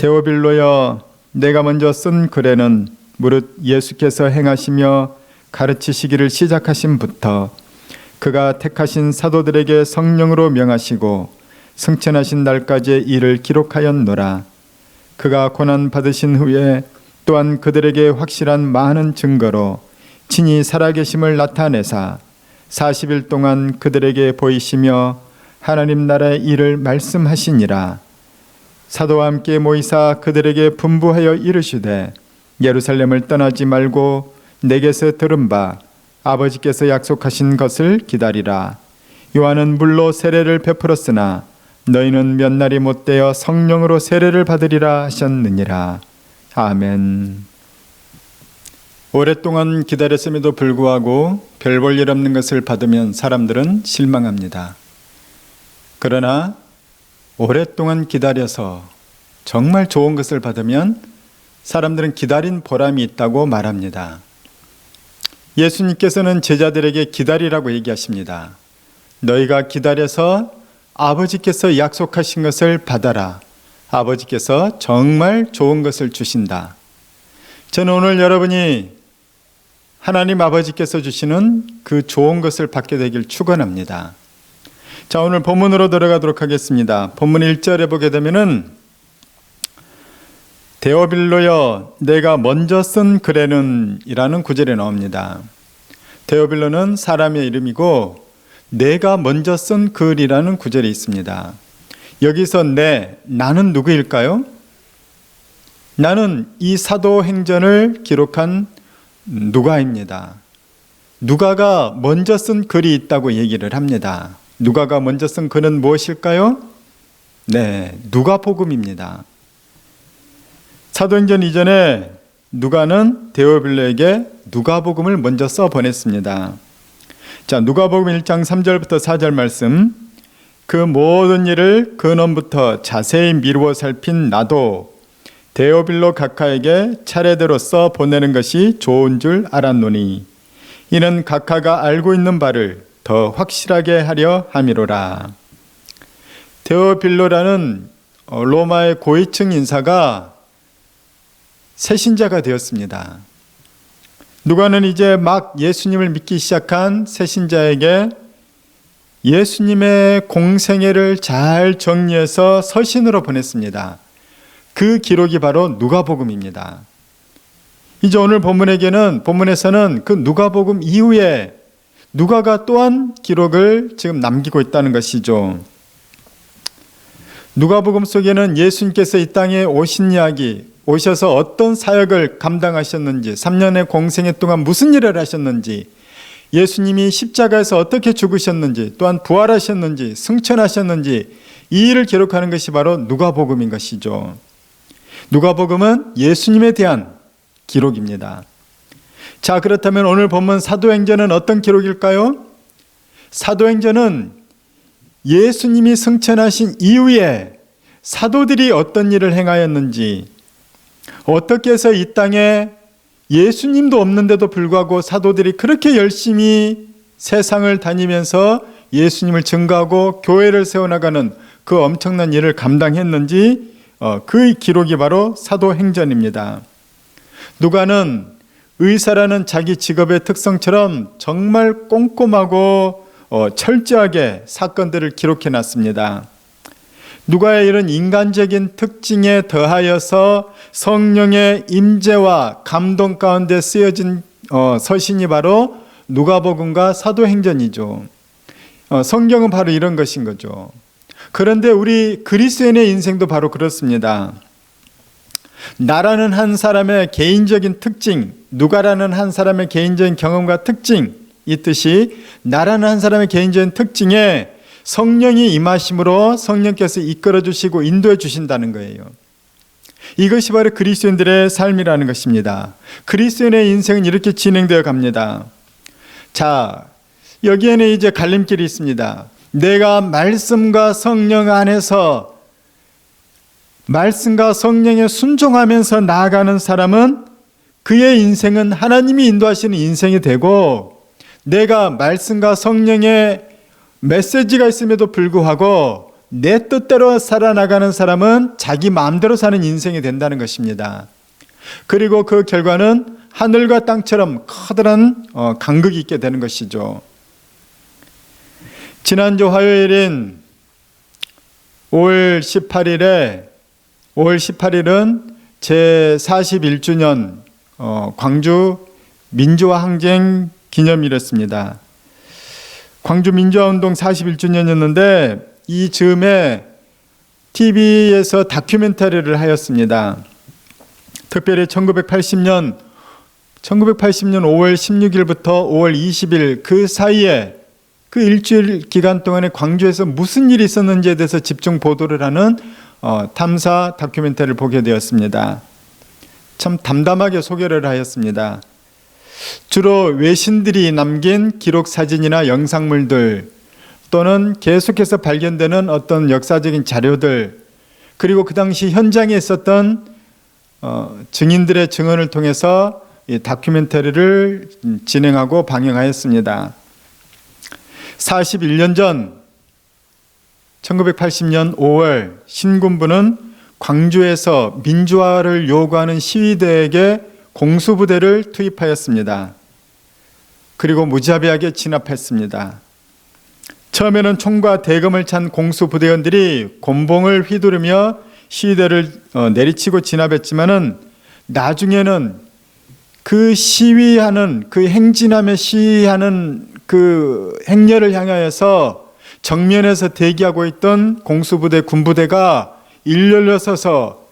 데오빌로여, 내가 먼저 쓴 글에는 무릇 예수께서 행하시며 가르치시기를 시작하심부터 그가 택하신 사도들에게 성령으로 명하시고 승천하신 날까지의 일을 기록하였노라. 그가 고난 받으신 후에 또한 그들에게 확실한 많은 증거로 친히 살아계심을 나타내사 40일 동안 그들에게 보이시며 하나님 나라의 일을 말씀하시니라. 사도와 함께 모이사 그들에게 분부하여 이르시되 예루살렘을 떠나지 말고 내게서 들은 바 아버지께서 약속하신 것을 기다리라. 요한은 물로 세례를 베풀었으나 너희는 몇 날이 못되어 성령으로 세례를 받으리라 하셨느니라. 아멘. 오랫동안 기다렸음에도 불구하고 별 볼 일 없는 것을 받으면 사람들은 실망합니다. 그러나 오랫동안 기다려서 정말 좋은 것을 받으면 사람들은 기다린 보람이 있다고 말합니다. 예수님께서는 제자들에게 기다리라고 얘기하십니다. 너희가 기다려서 아버지께서 약속하신 것을 받아라. 아버지께서 정말 좋은 것을 주신다. 저는 오늘 여러분이 하나님 아버지께서 주시는 그 좋은 것을 받게 되길 축원합니다. 자, 오늘 본문으로 들어가도록 하겠습니다. 본문 1절에 보게 되면은 데오빌로여, 내가 먼저 쓴 글에는 이라는 구절이 나옵니다. 데오빌로는 사람의 이름이고 내가 먼저 쓴 글이라는 구절이 있습니다. 여기서 나는 누구일까요? 나는 이 사도행전을 기록한 누가입니다. 누가가 먼저 쓴 글이 있다고 얘기를 합니다. 누가가 먼저 쓴 글은 무엇일까요? 누가복음입니다. 사도행전 이전에 누가는 데오빌로에게 누가복음을 먼저 써 보냈습니다. 자, 누가복음 1장 3절부터 4절 말씀. 그 모든 일을 근원부터 자세히 미루어 살핀 나도 데오빌로 각하에게 차례대로 써 보내는 것이 좋은 줄 알았노니 이는 각하가 알고 있는 바를 더 확실하게 하려 함이로라. 데오빌로라는 로마의 고위층 인사가 새신자가 되었습니다. 누가는 이제 막 예수님을 믿기 시작한 새신자에게 예수님의 공생애를 잘 정리해서 서신으로 보냈습니다. 그 기록이 바로 누가복음입니다. 이제 오늘 본문에서는 그 누가복음 이후에 누가가 또한 기록을 지금 남기고 있다는 것이죠. 누가복음 속에는 예수님께서 이 땅에 오신 이야기, 오셔서 어떤 사역을 감당하셨는지, 3년의 공생애 동안 무슨 일을 하셨는지, 예수님이 십자가에서 어떻게 죽으셨는지, 또한 부활하셨는지, 승천하셨는지, 이 일을 기록하는 것이 바로 누가복음인 것이죠. 누가복음은 예수님에 대한 기록입니다. 자, 그렇다면 오늘 본문 사도행전은 어떤 기록일까요? 사도행전은 예수님이 승천하신 이후에 사도들이 어떤 일을 행하였는지, 어떻게 해서 이 땅에 예수님도 없는데도 불구하고 사도들이 그렇게 열심히 세상을 다니면서 예수님을 증거하고 교회를 세워나가는 그 엄청난 일을 감당했는지, 그 기록이 바로 사도행전입니다. 누가는 의사라는 자기 직업의 특성처럼 정말 꼼꼼하고 철저하게 사건들을 기록해 놨습니다. 누가의 이런 인간적인 특징에 더하여서 성령의 임재와 감동 가운데 쓰여진 서신이 바로 누가복음과 사도행전이죠. 성경은 바로 이런 것인 거죠. 그런데 우리 그리스도인의 인생도 바로 그렇습니다. 나라는 한 사람의 개인적인 특징, 누가라는 한 사람의 개인적인 경험과 특징 있듯이 나라는 한 사람의 개인적인 특징에 성령이 임하심으로 성령께서 이끌어 주시고 인도해 주신다는 거예요. 이것이 바로 그리스도인들의 삶이라는 것입니다. 그리스도인의 인생은 이렇게 진행되어 갑니다. 자, 여기에는 이제 갈림길이 있습니다. 내가 말씀과 성령 안에서 말씀과 성령에 순종하면서 나아가는 사람은 그의 인생은 하나님이 인도하시는 인생이 되고, 내가 말씀과 성령의 메시지가 있음에도 불구하고 내 뜻대로 살아나가는 사람은 자기 마음대로 사는 인생이 된다는 것입니다. 그리고 그 결과는 하늘과 땅처럼 커다란 간극이 있게 되는 것이죠. 지난주 화요일인 5월 18일은 제41주년 광주 민주화 항쟁 기념일이었습니다. 광주 민주화운동 41주년이었는데 이 즈음에 TV에서 다큐멘터리를 하였습니다. 특별히 1980년 5월 16일부터 5월 20일 그 사이에 그 일주일 기간 동안에 광주에서 무슨 일이 있었는지에 대해서 집중 보도를 하는 탐사 다큐멘터리를 보게 되었습니다. 참 담담하게 소개를 하였습니다. 주로 외신들이 남긴 기록 사진이나 영상물들 또는 계속해서 발견되는 어떤 역사적인 자료들, 그리고 그 당시 현장에 있었던 증인들의 증언을 통해서 이 다큐멘터리를 진행하고 방영하였습니다. 41년 전 1980년 5월 신군부는 광주에서 민주화를 요구하는 시위대에게 공수부대를 투입하였습니다. 그리고 무자비하게 진압했습니다. 처음에는 총과 대검을 찬 공수부대원들이 곤봉을 휘두르며 시위대를 내리치고 진압했지만은 나중에는 그 시위하는 그 행진하며 시위하는 그 행렬을 향하여서 정면에서 대기하고 있던 공수부대 군부대가 일렬로 서서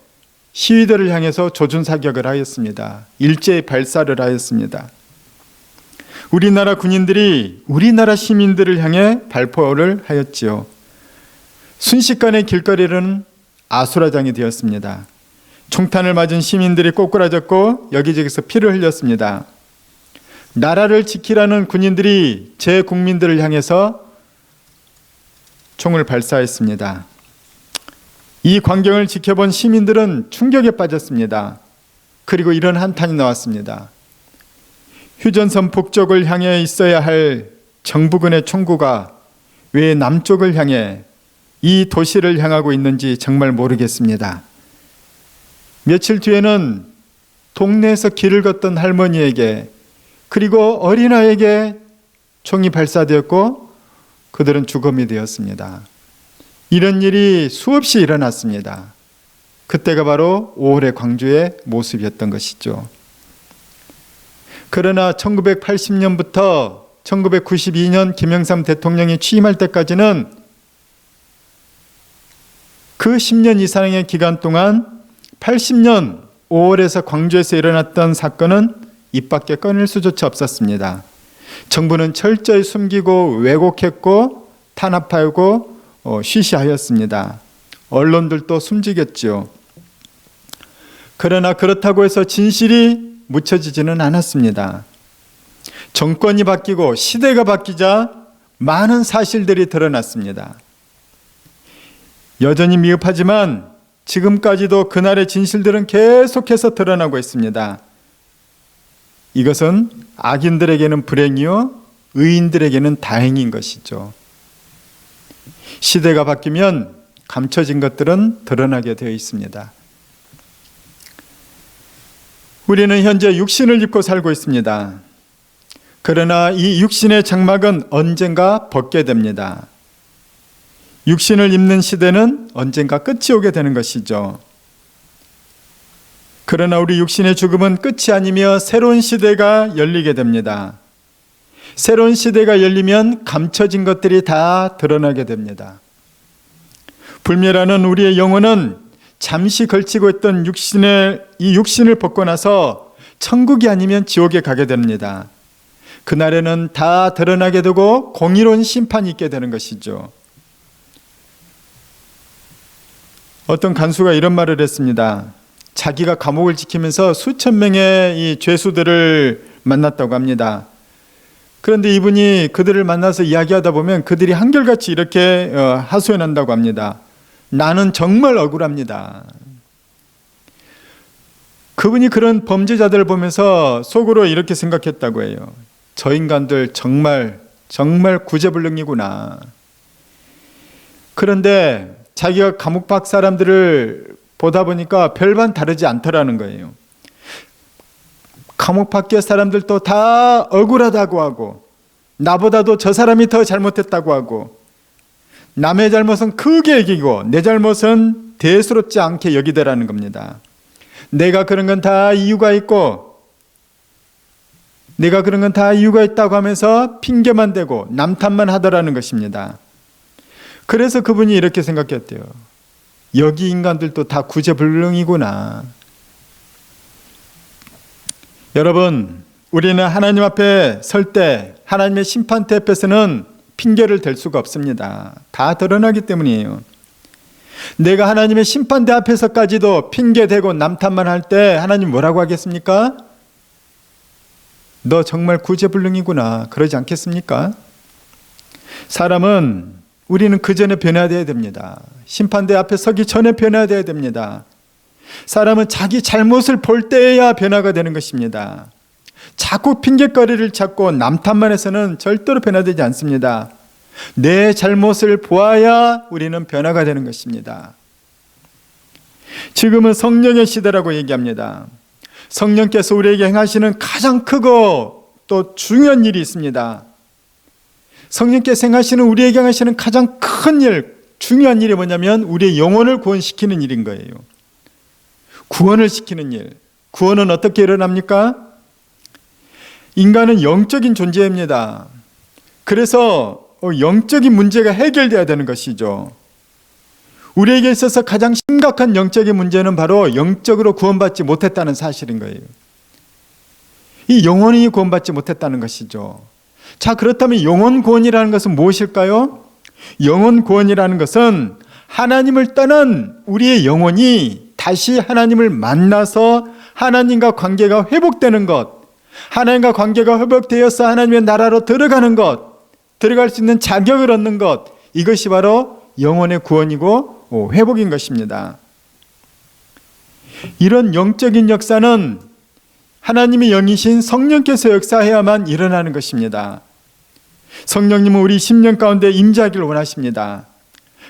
시위대를 향해서 조준사격을 하였습니다. 일제히 발사를 하였습니다. 우리나라 군인들이 우리나라 시민들을 향해 발포를 하였지요. 순식간에 길거리는 아수라장이 되었습니다. 총탄을 맞은 시민들이 꼬꾸라졌고 여기저기서 피를 흘렸습니다. 나라를 지키라는 군인들이 제 국민들을 향해서 총을 발사했습니다. 이 광경을 지켜본 시민들은 충격에 빠졌습니다. 그리고 이런 한탄이 나왔습니다. 휴전선 북쪽을 향해 있어야 할 정부군의 총구가 왜 남쪽을 향해 이 도시를 향하고 있는지 정말 모르겠습니다. 며칠 뒤에는 동네에서 길을 걷던 할머니에게 그리고 어린아이에게 총이 발사되었고 그들은 죽음이 되었습니다. 이런 일이 수없이 일어났습니다. 그때가 바로 5월의 광주의 모습이었던 것이죠. 그러나 1980년부터 1992년 김영삼 대통령이 취임할 때까지는 그 10년 이상의 기간 동안 80년 5월에서 광주에서 일어났던 사건은 입 밖에 꺼낼 수조차 없었습니다. 정부는 철저히 숨기고 왜곡했고 탄압하고 쉬쉬하였습니다. 언론들도 숨지겼죠. 그러나 그렇다고 해서 진실이 묻혀지지는 않았습니다. 정권이 바뀌고 시대가 바뀌자 많은 사실들이 드러났습니다. 여전히 미흡하지만 지금까지도 그날의 진실들은 계속해서 드러나고 있습니다. 이것은 악인들에게는 불행이요 의인들에게는 다행인 것이죠. 시대가 바뀌면 감춰진 것들은 드러나게 되어 있습니다. 우리는 현재 육신을 입고 살고 있습니다. 그러나 이 육신의 장막은 언젠가 벗게 됩니다. 육신을 입는 시대는 언젠가 끝이 오게 되는 것이죠. 그러나 우리 육신의 죽음은 끝이 아니며 새로운 시대가 열리게 됩니다. 새로운 시대가 열리면 감춰진 것들이 다 드러나게 됩니다. 불멸하는 우리의 영혼은 잠시 걸치고 있던 이 육신을 벗고 나서 천국이 아니면 지옥에 가게 됩니다. 그날에는 다 드러나게 되고 공의로운 심판이 있게 되는 것이죠. 어떤 간수가 이런 말을 했습니다. 자기가 감옥을 지키면서 수천 명의 이 죄수들을 만났다고 합니다. 그런데 이분이 그들을 만나서 이야기하다 보면 그들이 한결같이 이렇게 하소연한다고 합니다. 나는 정말 억울합니다. 그분이 그런 범죄자들을 보면서 속으로 이렇게 생각했다고 해요. 저 인간들 정말 구제불능이구나. 그런데 자기가 감옥 밖 사람들을 보다 보니까 별반 다르지 않더라는 거예요. 감옥 밖의 사람들도 다 억울하다고 하고, 나보다도 저 사람이 더 잘못했다고 하고, 남의 잘못은 크게 여기고 내 잘못은 대수롭지 않게 여기더라는 겁니다. 내가 그런 건 다 이유가 있고, 내가 그런 건 다 이유가 있다고 하면서 핑계만 대고 남 탓만 하더라는 것입니다. 그래서 그분이 이렇게 생각했대요. 여기 인간들도 다 구제불능이구나. 여러분, 우리는 하나님 앞에 설 때 하나님의 심판대 앞에서는 핑계를 댈 수가 없습니다. 다 드러나기 때문이에요. 내가 하나님의 심판대 앞에서까지도 핑계대고 남 탓만 할 때 하나님 뭐라고 하겠습니까? 너 정말 구제불능이구나, 그러지 않겠습니까? 사람은, 우리는 그 전에 변화되어야 됩니다. 심판대 앞에 서기 전에 변화되어야 됩니다. 사람은 자기 잘못을 볼 때에야 변화가 되는 것입니다. 자꾸 핑계거리를 찾고 남 탓만 해서는 절대로 변화되지 않습니다. 내 잘못을 보아야 우리는 변화가 되는 것입니다. 지금은 성령의 시대라고 얘기합니다. 성령께서 우리에게 행하시는 가장 크고 또 중요한 일이 있습니다. 성령께서 행하시는, 우리에게 행하시는 가장 큰 일, 중요한 일이 뭐냐면 우리의 영혼을 구원시키는 일인 거예요. 구원을 시키는 일. 구원은 어떻게 일어납니까? 인간은 영적인 존재입니다. 그래서 영적인 문제가 해결돼야 되는 것이죠. 우리에게 있어서 가장 심각한 영적인 문제는 바로 영적으로 구원받지 못했다는 사실인 거예요. 이 영혼이 구원받지 못했다는 것이죠. 자, 그렇다면 영혼 구원이라는 것은 무엇일까요? 영혼 구원이라는 것은 하나님을 떠난 우리의 영혼이 다시 하나님을 만나서 하나님과 관계가 회복되는 것, 하나님과 관계가 회복되어서 하나님의 나라로 들어가는 것, 들어갈 수 있는 자격을 얻는 것, 이것이 바로 영혼의 구원이고 회복인 것입니다. 이런 영적인 역사는 하나님의 영이신 성령께서 역사해야만 일어나는 것입니다. 성령님은 우리 심령 가운데 임재하기를 원하십니다.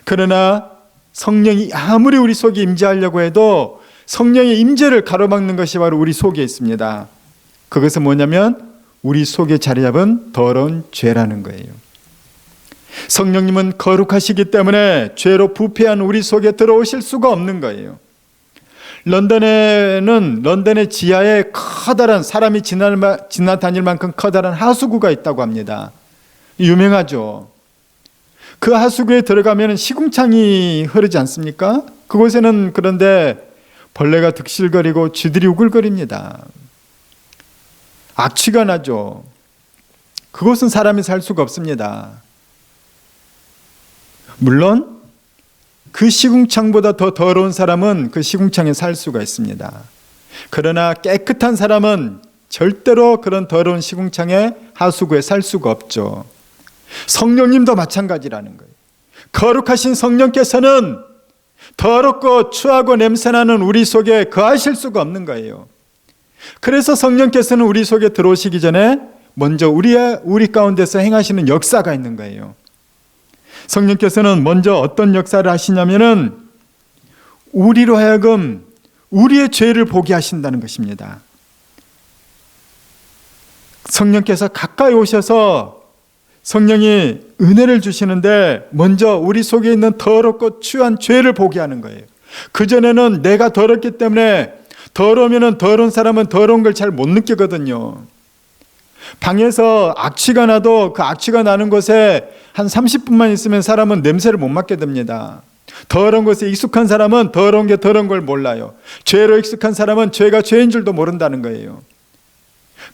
그러나 성령이 아무리 우리 속에 임재하려고 해도 성령의 임재를 가로막는 것이 바로 우리 속에 있습니다. 그것은 뭐냐면 우리 속에 자리 잡은 더러운 죄라는 거예요. 성령님은 거룩하시기 때문에 죄로 부패한 우리 속에 들어오실 수가 없는 거예요. 런던의 지하에 커다란, 사람이 지나다닐 만큼 커다란 하수구가 있다고 합니다. 유명하죠. 그 하수구에 들어가면 시궁창이 흐르지 않습니까? 그곳에는 그런데 벌레가 득실거리고 쥐들이 우글거립니다. 악취가 나죠. 그곳은 사람이 살 수가 없습니다. 물론 그 시궁창보다 더 더러운 사람은 그 시궁창에 살 수가 있습니다. 그러나 깨끗한 사람은 절대로 그런 더러운 시궁창에, 하수구에 살 수가 없죠. 성령님도 마찬가지라는 거예요. 거룩하신 성령께서는 더럽고 추하고 냄새나는 우리 속에 거하실 수가 없는 거예요. 그래서 성령께서는 우리 속에 들어오시기 전에 먼저 우리 가운데서 행하시는 역사가 있는 거예요. 성령께서는 먼저 어떤 역사를 하시냐면은 우리로 하여금 우리의 죄를 보게 하신다는 것입니다. 성령께서 가까이 오셔서 성령이 은혜를 주시는데 먼저 우리 속에 있는 더럽고 추한 죄를 보게 하는 거예요. 그전에는 내가 더럽기 때문에, 더러우면 더러운 사람은 더러운 걸 잘 못 느끼거든요. 방에서 악취가 나도 그 악취가 나는 곳에 한 30분만 있으면 사람은 냄새를 못 맡게 됩니다. 더러운 것에 익숙한 사람은 더러운 게 더러운 걸 몰라요. 죄로 익숙한 사람은 죄가 죄인 줄도 모른다는 거예요.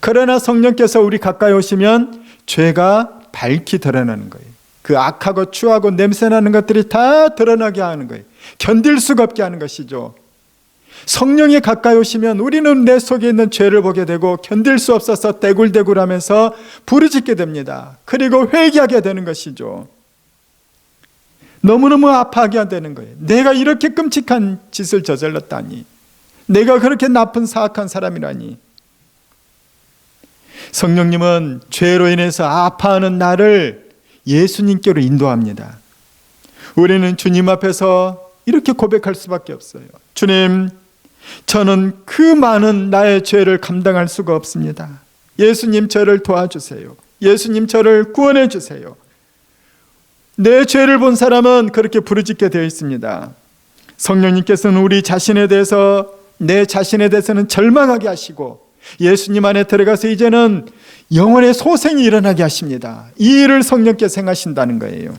그러나 성령께서 우리 가까이 오시면 죄가 밝히 드러나는 거예요. 그 악하고 추하고 냄새나는 것들이 다 드러나게 하는 거예요. 견딜 수가 없게 하는 것이죠. 성령이 가까이 오시면 우리는 내 속에 있는 죄를 보게 되고 견딜 수 없어서 대굴대굴하면서 부르짖게 됩니다. 그리고 회개하게 되는 것이죠. 너무너무 아파하게 되는 거예요. 내가 이렇게 끔찍한 짓을 저질렀다니, 내가 그렇게 나쁜 사악한 사람이라니. 성령님은 죄로 인해서 아파하는 나를 예수님께로 인도합니다. 우리는 주님 앞에서 이렇게 고백할 수밖에 없어요. 주님, 저는 그 많은 나의 죄를 감당할 수가 없습니다. 예수님, 저를 도와주세요. 예수님, 저를 구원해 주세요. 내 죄를 본 사람은 그렇게 부르짖게 되어 있습니다. 성령님께서는 우리 자신에 대해서, 내 자신에 대해서는 절망하게 하시고 예수님 안에 들어가서 이제는 영혼의 소생이 일어나게 하십니다. 이 일을 성령께서 행하신다는 거예요.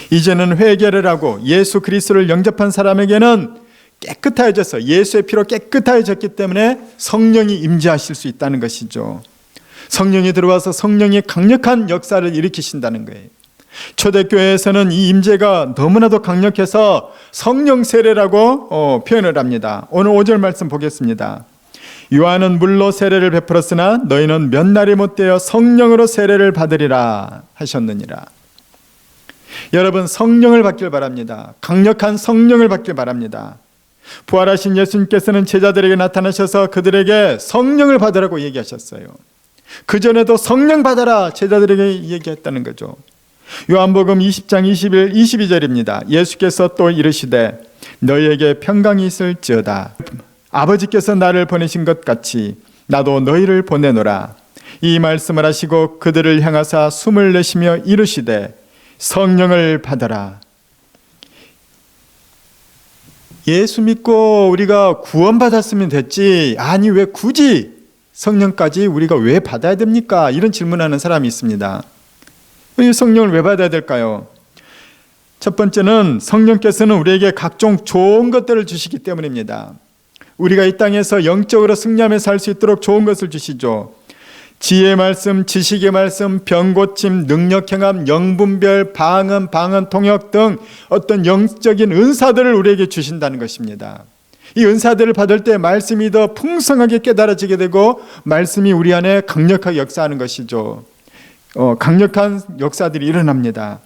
이제는 회개를 하고 예수 그리스도를 영접한 사람에게는 깨끗해져서 예수의 피로 깨끗해졌기 때문에 성령이 임재하실 수 있다는 것이죠. 성령이 들어와서 성령이 강력한 역사를 일으키신다는 거예요. 초대교회에서는 이 임재가 너무나도 강력해서 성령 세례라고 표현을 합니다. 오늘 5절 말씀 보겠습니다. 요한은 물로 세례를 베풀었으나 너희는 몇 날이 못되어 성령으로 세례를 받으리라 하셨느니라. 여러분, 성령을 받길 바랍니다. 강력한 성령을 받길 바랍니다. 부활하신 예수님께서는 제자들에게 나타나셔서 그들에게 성령을 받으라고 얘기하셨어요. 그전에도 성령 받아라 제자들에게 얘기했다는 거죠. 요한복음 20장 21, 22절입니다. 예수께서 또 이르시되 너희에게 평강이 있을지어다. 아버지께서 나를 보내신 것 같이 나도 너희를 보내노라. 이 말씀을 하시고 그들을 향하사 숨을 내쉬며 이르시되 성령을 받아라. 예수 믿고 우리가 구원받았으면 됐지, 아니 왜 굳이 성령까지 우리가 왜 받아야 됩니까? 이런 질문하는 사람이 있습니다. 이 성령을 왜 받아야 될까요? 첫 번째는 성령께서는 우리에게 각종 좋은 것들을 주시기 때문입니다. 우리가 이 땅에서 영적으로 승리하며 살 수 있도록 좋은 것을 주시죠. 지혜의 말씀, 지식의 말씀, 병고침, 능력행함, 영분별, 방언, 통역 등 어떤 영적인 은사들을 우리에게 주신다는 것입니다. 이 은사들을 받을 때 말씀이 더 풍성하게 깨달아지게 되고 말씀이 우리 안에 강력하게 역사하는 것이죠. 강력한 역사들이 일어납니다.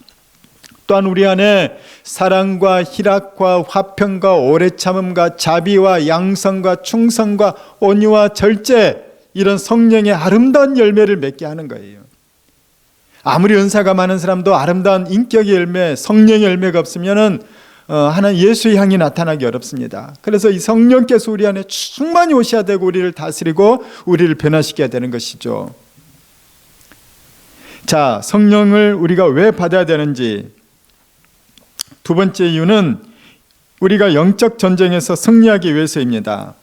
또한 우리 안에 사랑과 희락과 화평과 오래 참음과 자비와 양성과 충성과 온유와 절제, 이런 성령의 아름다운 열매를 맺게 하는 거예요. 아무리 은사가 많은 사람도 아름다운 인격의 열매, 성령의 열매가 없으면은 하나님 예수의 향이 나타나기 어렵습니다. 그래서 이 성령께서 우리 안에 충만히 오셔야 되고 우리를 다스리고 우리를 변화시켜야 되는 것이죠. 자, 성령을 우리가 왜 받아야 되는지, 두 번째 이유는 우리가 영적 전쟁에서 승리하기 위해서입니다.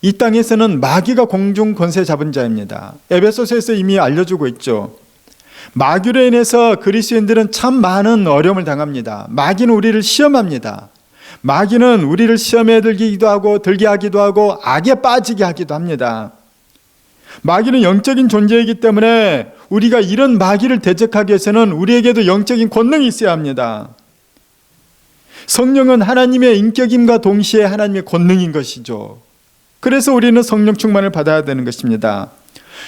이 땅에서는 마귀가 공중 권세 잡은 자입니다. 에베소서에서 이미 알려주고 있죠. 마귀로 인해서 그리스도인들은 참 많은 어려움을 당합니다. 마귀는 우리를 시험합니다. 마귀는 우리를 시험에 들게 하기도 하고 악에 빠지게 하기도 합니다. 마귀는 영적인 존재이기 때문에 우리가 이런 마귀를 대적하기 위해서는 우리에게도 영적인 권능이 있어야 합니다. 성령은 하나님의 인격임과 동시에 하나님의 권능인 것이죠. 그래서 우리는 성령 충만을 받아야 되는 것입니다.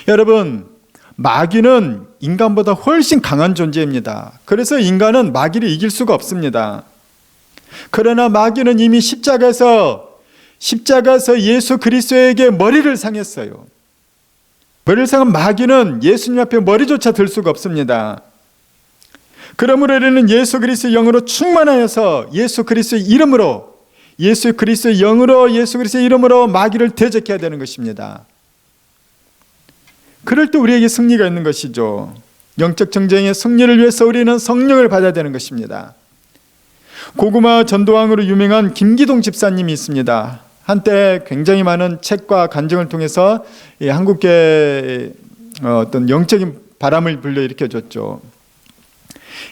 여러분, 마귀는 인간보다 훨씬 강한 존재입니다. 그래서 인간은 마귀를 이길 수가 없습니다. 그러나 마귀는 이미 십자가에서 예수 그리스도에게 머리를 상했어요. 머리를 상한 마귀는 예수님 앞에 머리조차 들 수가 없습니다. 그러므로 우리는 예수 그리스도의 영으로 충만하여서 예수 그리스도의 이름으로, 예수 그리스도의 영으로, 예수 그리스도의 이름으로 마귀를 대적해야 되는 것입니다. 그럴 때 우리에게 승리가 있는 것이죠. 영적 전쟁의 승리를 위해서 우리는 성령을 받아야 되는 것입니다. 고구마 전도왕으로 유명한 김기동 집사님이 있습니다. 한때 굉장히 많은 책과 간증을 통해서 한국계의 어떤 영적인 바람을 불러일으켜줬죠.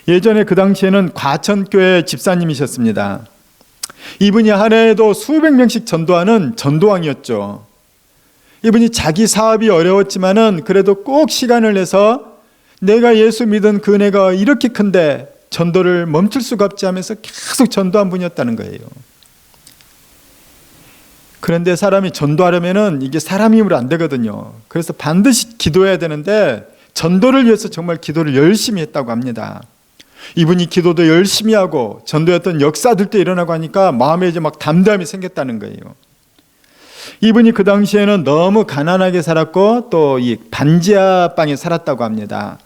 예전에 그 당시에는 과천교회 집사님이셨습니다. 이분이 한 해에도 수백 명씩 전도하는 전도왕이었죠. 이분이 자기 사업이 어려웠지만은 그래도 꼭 시간을 내서 내가 예수 믿은 그 은혜가 이렇게 큰데 전도를 멈출 수가 없지 하면서 계속 전도한 분이었다는 거예요. 그런데 사람이 전도하려면은 이게 사람 힘으로 안 되거든요. 그래서 반드시 기도해야 되는데 전도를 위해서 정말 기도를 열심히 했다고 합니다. 이분이 기도도 열심히 하고 전도했던 역사들도 일어나고 하니까 마음에 이제 막 담담이 생겼다는 거예요. 이분이 그 당시에는 너무 가난하게 살았고 또 이 반지하 방에 살았다고 합니다.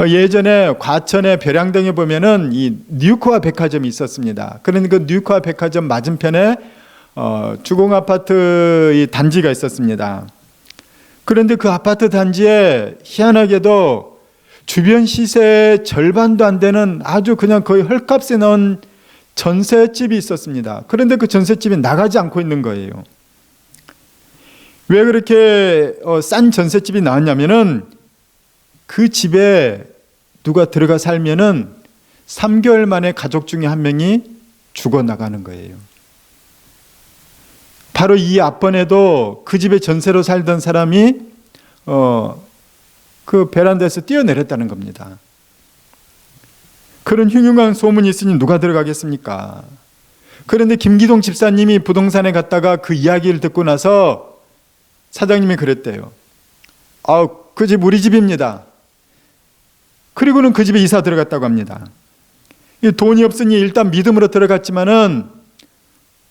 예전에 과천의 벼량동에 보면은 이 뉴코아 백화점이 있었습니다. 그런데 그 뉴코아 백화점 맞은편에 주공 아파트 이 단지가 있었습니다. 그런데 그 아파트 단지에 희한하게도 주변 시세의 절반도 안 되는 아주 그냥 거의 헐값에 나온 전셋집이 있었습니다. 그런데 그 전셋집이 나가지 않고 있는 거예요. 왜 그렇게 싼 전셋집이 나왔냐면은 그 집에 누가 들어가 살면은 3개월 만에 가족 중에 한 명이 죽어나가는 거예요. 바로 이 앞번에도 그 집에 전세로 살던 사람이 그 베란다에서 뛰어내렸다는 겁니다. 그런 흉흉한 소문이 있으니 누가 들어가겠습니까? 그런데 김기동 집사님이 부동산에 갔다가 그 이야기를 듣고 나서 사장님이 그랬대요. 그 집 우리 집입니다. 그리고는 그 집에 이사 들어갔다고 합니다. 돈이 없으니 일단 믿음으로 들어갔지만은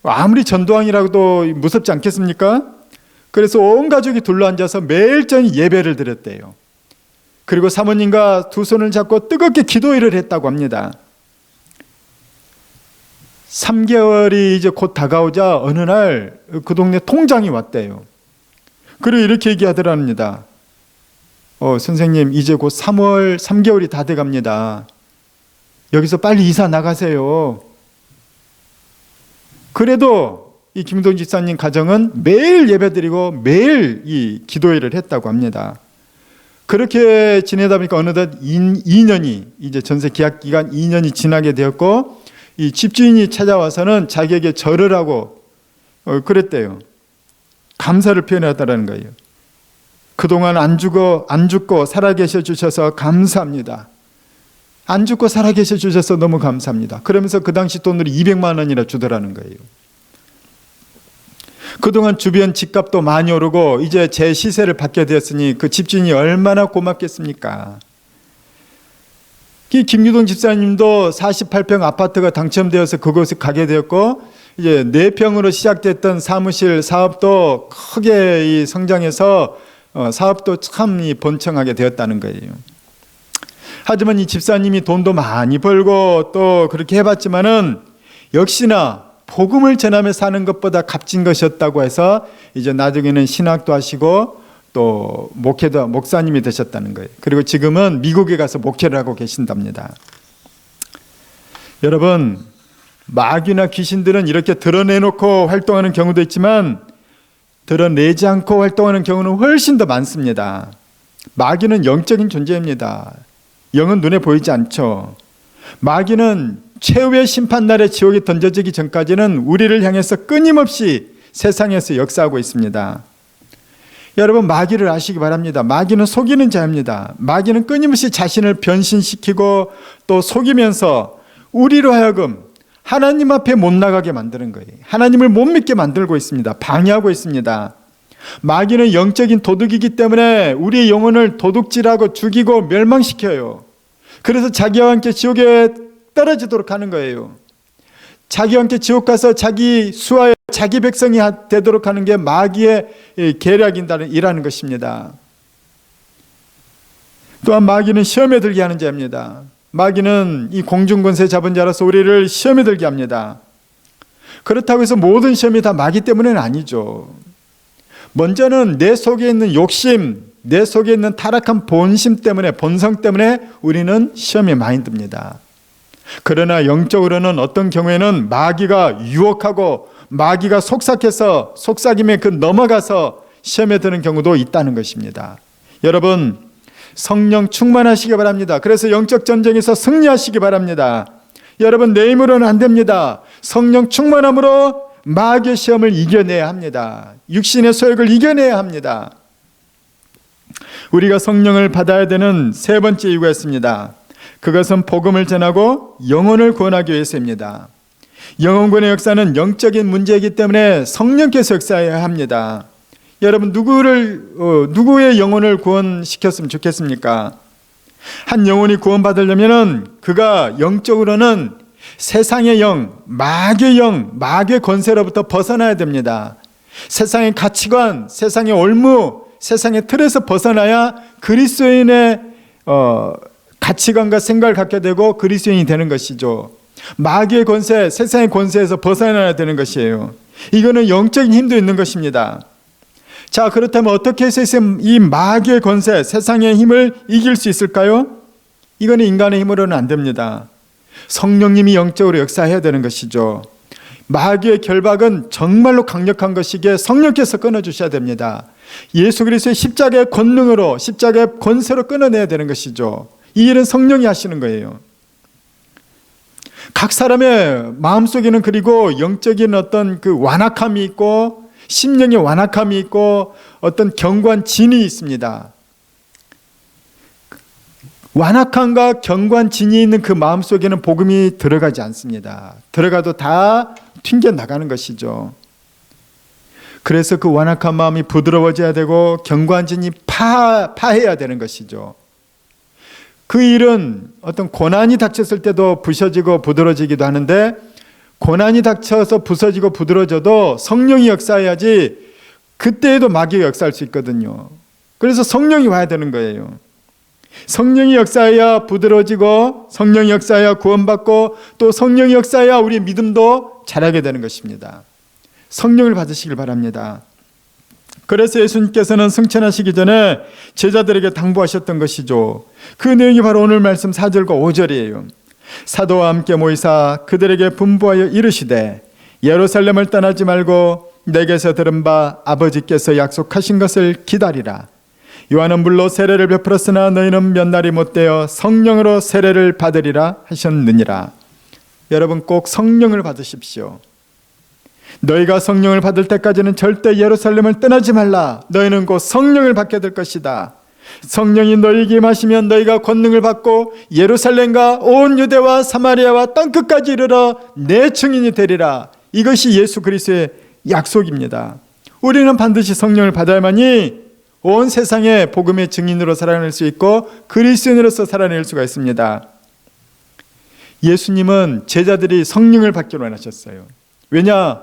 아무리 전도왕이라고도 무섭지 않겠습니까? 그래서 온 가족이 둘러앉아서 매일 저녁 예배를 드렸대요. 그리고 사모님과 두 손을 잡고 뜨겁게 기도회를 했다고 합니다. 3개월이 이제 곧 다가오자 어느 날 그 동네 통장이 왔대요. 그리고 이렇게 얘기하더랍니다. 선생님 이제 곧 3개월이 다 돼갑니다. 여기서 빨리 이사 나가세요. 그래도 이 김동 집사님 가정은 매일 예배드리고 매일 이 기도회를 했다고 합니다. 그렇게 지내다 보니까 어느덧 2년이 이제 전세 계약 기간 2년이 지나게 되었고 이 집주인이 찾아와서는 자기에게 절을 하고 그랬대요. 감사를 표현하다라는 거예요. 그동안 안 죽고 살아계셔 주셔서 감사합니다. 안 죽고 살아계셔 주셔서 너무 감사합니다. 그러면서 그 당시 돈으로 200만 원이나 주더라는 거예요. 그동안 주변 집값도 많이 오르고 이제 제 시세를 받게 되었으니 그 집주인이 얼마나 고맙겠습니까? 김유동 집사님도 48평 아파트가 당첨되어서 그곳에 가게 되었고 이제 4평으로 시작됐던 사무실 사업도 크게 성장해서 사업도 참 번창하게 되었다는 거예요. 하지만 이 집사님이 돈도 많이 벌고 또 그렇게 해봤지만은 역시나 복음을 전하며 사는 것보다 값진 것이었다고 해서 이제 나중에는 신학도 하시고 또 목사님이 되셨다는 거예요. 그리고 지금은 미국에 가서 목회를 하고 계신답니다. 여러분, 마귀나 귀신들은 이렇게 드러내놓고 활동하는 경우도 있지만 드러내지 않고 활동하는 경우는 훨씬 더 많습니다. 마귀는 영적인 존재입니다. 영은 눈에 보이지 않죠. 마귀는 최후의 심판날에 지옥에 던져지기 전까지는 우리를 향해서 끊임없이 세상에서 역사하고 있습니다. 여러분, 마귀를 아시기 바랍니다. 마귀는 속이는 자입니다. 마귀는 끊임없이 자신을 변신시키고 또 속이면서 우리로 하여금 하나님 앞에 못 나가게 만드는 거예요. 하나님을 못 믿게 만들고 있습니다. 방해하고 있습니다. 마귀는 영적인 도둑이기 때문에 우리의 영혼을 도둑질하고 죽이고 멸망시켜요. 그래서 자기와 함께 지옥에 떨어지도록 하는 거예요. 자기와 함께 지옥 가서 자기 수하여 자기 백성이 되도록 하는 게 마귀의 계략이라는 것입니다. 또한 마귀는 시험에 들게 하는 자입니다. 마귀는 이 공중권세 잡은 자로서 우리를 시험에 들게 합니다. 그렇다고 해서 모든 시험이 다 마귀 때문에는 아니죠. 먼저는 내 속에 있는 욕심, 내 속에 있는 타락한 본심 때문에, 본성 때문에 우리는 시험에 많이 듭니다. 그러나 영적으로는 어떤 경우에는 마귀가 유혹하고 마귀가 속삭해서 속삭임에 넘어가서 시험에 드는 경우도 있다는 것입니다. 여러분, 성령 충만하시기 바랍니다. 그래서 영적 전쟁에서 승리하시기 바랍니다. 여러분, 내 힘으로는 안 됩니다. 성령 충만함으로 마귀의 시험을 이겨내야 합니다. 육신의 소욕을 이겨내야 합니다. 우리가 성령을 받아야 되는 세 번째 이유가 있습니다. 그것은 복음을 전하고 영혼을 구원하기 위해서입니다. 영혼구원의 역사는 영적인 문제이기 때문에 성령께서 역사해야 합니다. 여러분, 누구의 영혼을 구원시켰으면 좋겠습니까? 한 영혼이 구원받으려면 그가 영적으로는 세상의 영, 마귀의 영, 마귀의 권세로부터 벗어나야 됩니다. 세상의 가치관, 세상의 올무, 세상의 틀에서 벗어나야 그리스도인의 가치관과 생각을 갖게 되고 그리스도인이 되는 것이죠. 마귀의 권세, 세상의 권세에서 벗어나야 되는 것이에요. 이거는 영적인 힘도 있는 것입니다. 자, 그렇다면 어떻게 해서 이 마귀의 권세, 세상의 힘을 이길 수 있을까요? 이거는 인간의 힘으로는 안 됩니다. 성령님이 영적으로 역사해야 되는 것이죠. 마귀의 결박은 정말로 강력한 것이기에 성령께서 끊어주셔야 됩니다. 예수 그리스도의 십자가의 권능으로, 십자가의 권세로 끊어내야 되는 것이죠. 이 일은 성령이 하시는 거예요. 각 사람의 마음속에는 그리고 영적인 어떤 그 완악함이 있고 심령의 완악함이 있고 어떤 견고한 진이 있습니다. 완악함과 견고한 진이 있는 그 마음속에는 복음이 들어가지 않습니다. 들어가도 다 튕겨 나가는 것이죠. 그래서 그 완악한 마음이 부드러워져야 되고 견고한 진이 파해야 되는 것이죠. 그 일은 어떤 고난이 닥쳤을 때도 부서지고 부드러지기도 하는데, 고난이 닥쳐서 부서지고 부드러져도 성령이 역사해야지 그때에도 마귀가 역사할 수 있거든요. 그래서 성령이 와야 되는 거예요. 성령이 역사해야 부드러워지고, 성령이 역사해야 구원받고, 또 성령이 역사해야 우리의 믿음도 자라게 되는 것입니다. 성령을 받으시길 바랍니다. 그래서 예수님께서는 승천하시기 전에 제자들에게 당부하셨던 것이죠. 그 내용이 바로 오늘 말씀 4절과 5절이에요. 사도와 함께 모이사 그들에게 분부하여 이르시되 예루살렘을 떠나지 말고 내게서 들은 바 아버지께서 약속하신 것을 기다리라. 요한은 물로 세례를 베풀었으나 너희는 몇 날이 못되어 성령으로 세례를 받으리라 하셨느니라. 여러분 꼭 성령을 받으십시오. 너희가 성령을 받을 때까지는 절대 예루살렘을 떠나지 말라. 너희는 곧 성령을 받게 될 것이다. 성령이 너희에게 임하시면 너희가 권능을 받고 예루살렘과 온 유대와 사마리아와 땅끝까지 이르러 내 증인이 되리라. 이것이 예수 그리스도의 약속입니다. 우리는 반드시 성령을 받아야만이 온 세상에 복음의 증인으로 살아낼 수 있고 그리스도인으로서 살아낼 수가 있습니다. 예수님은 제자들이 성령을 받기로 원하셨어요. 왜냐?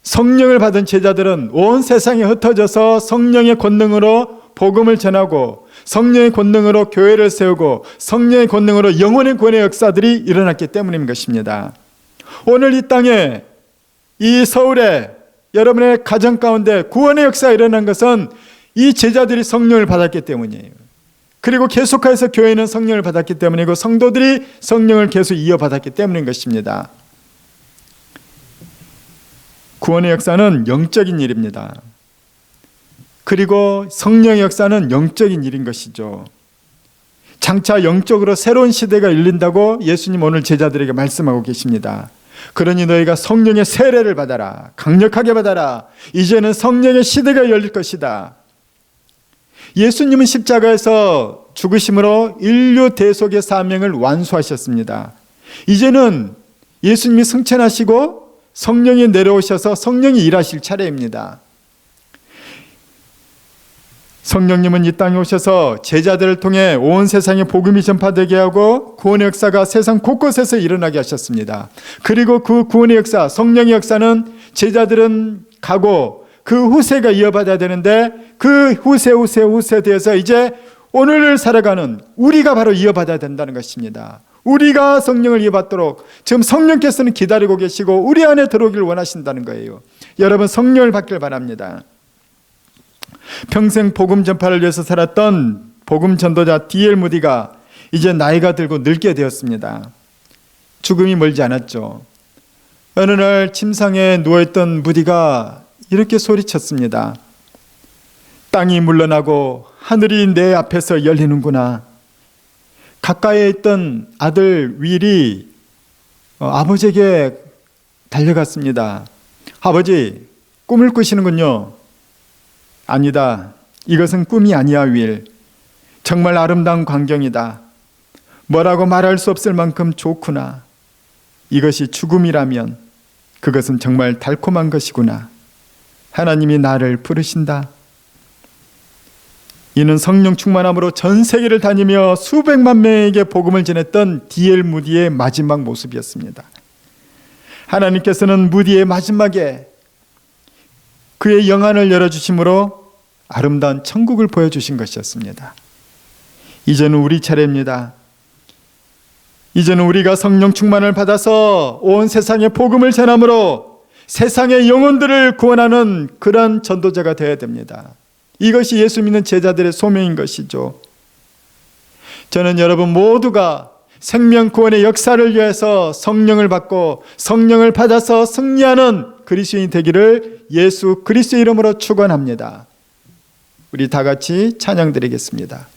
성령을 받은 제자들은 온 세상에 흩어져서 성령의 권능으로 복음을 전하고 성령의 권능으로 교회를 세우고 성령의 권능으로 영혼의 구원의 역사들이 일어났기 때문인 것입니다. 오늘 이 땅에, 이 서울에, 여러분의 가정 가운데 구원의 역사가 일어난 것은 이 제자들이 성령을 받았기 때문이에요. 그리고 계속해서 교회는 성령을 받았기 때문이고 성도들이 성령을 계속 이어받았기 때문인 것입니다. 구원의 역사는 영적인 일입니다. 그리고 성령의 역사는 영적인 일인 것이죠. 장차 영적으로 새로운 시대가 열린다고 예수님 오늘 제자들에게 말씀하고 계십니다. 그러니 너희가 성령의 세례를 받아라. 강력하게 받아라. 이제는 성령의 시대가 열릴 것이다. 예수님은 십자가에서 죽으심으로 인류 대속의 사명을 완수하셨습니다. 이제는 예수님이 승천하시고 성령이 내려오셔서 성령이 일하실 차례입니다. 성령님은 이 땅에 오셔서 제자들을 통해 온 세상에 복음이 전파되게 하고 구원의 역사가 세상 곳곳에서 일어나게 하셨습니다. 그리고 그 구원의 역사, 성령의 역사는 제자들은 가고 그 후세가 이어받아야 되는데 그 후세 되어서 이제 오늘을 살아가는 우리가 바로 이어받아야 된다는 것입니다. 우리가 성령을 이어받도록 지금 성령께서는 기다리고 계시고 우리 안에 들어오기를 원하신다는 거예요. 여러분 성령을 받길 바랍니다. 평생 복음 전파를 위해서 살았던 복음 전도자 D.L. 무디가 이제 나이가 들고 늙게 되었습니다. 죽음이 멀지 않았죠. 어느 날 침상에 누워있던 무디가 이렇게 소리쳤습니다. 땅이 물러나고 하늘이 내 앞에서 열리는구나. 가까이에 있던 아들 윌이 아버지에게 달려갔습니다. 아버지, 꿈을 꾸시는군요. 아니다. 이것은 꿈이 아니야, 윌. 정말 아름다운 광경이다. 뭐라고 말할 수 없을 만큼 좋구나. 이것이 죽음이라면 그것은 정말 달콤한 것이구나. 하나님이 나를 부르신다. 이는 성령 충만함으로 전 세계를 다니며 수백만 명에게 복음을 전했던 D.L. 무디의 마지막 모습이었습니다. 하나님께서는 무디의 마지막에 그의 영안을 열어주심으로 아름다운 천국을 보여주신 것이었습니다. 이제는 우리 차례입니다. 이제는 우리가 성령 충만을 받아서 온 세상에 복음을 전함으로 세상의 영혼들을 구원하는 그런 전도자가 되어야 됩니다. 이것이 예수 믿는 제자들의 소명인 것이죠. 저는 여러분 모두가 생명 구원의 역사를 위해서 성령을 받고 성령을 받아서 승리하는 그리스도인이 되기를 예수 그리스도의 이름으로 축원합니다. 우리 다 같이 찬양 드리겠습니다.